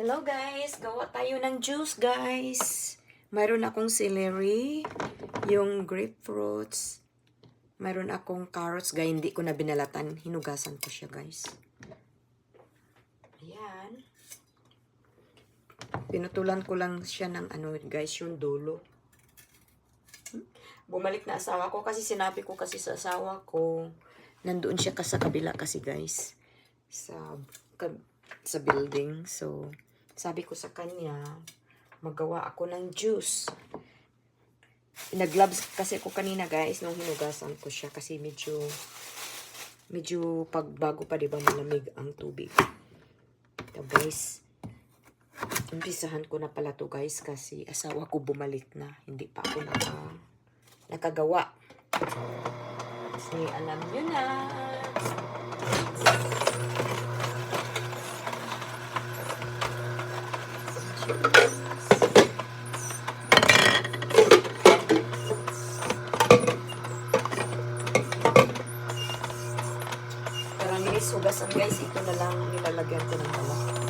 Hello guys! Gawa tayo ng juice guys. Mayroon akong celery, yung grapefruits, mayroon akong carrots guys. Hindi ko na binalatan. Hinugasan ko siya guys. Ayan. Pinutulan ko lang siya ng ano guys, yung dulo. Bumalik na asawa ko kasi sinabi ko kasi sa asawa ko, nandoon siya sa kabila kasi guys. Sa building. So, sabi ko sa kanya, magawa ako ng juice. Nag-gloves kasi ako kanina guys, nung hinugasan ko siya kasi medyo pagbago pa, diba, malamig ang tubig. So guys, umpisahan ko na pala to guys kasi asawa ko bumalik na. Hindi pa ako nakagawa. Kasi alam nyo na. Hugasan guys, ito na lang nilalagyan ko ng bawang.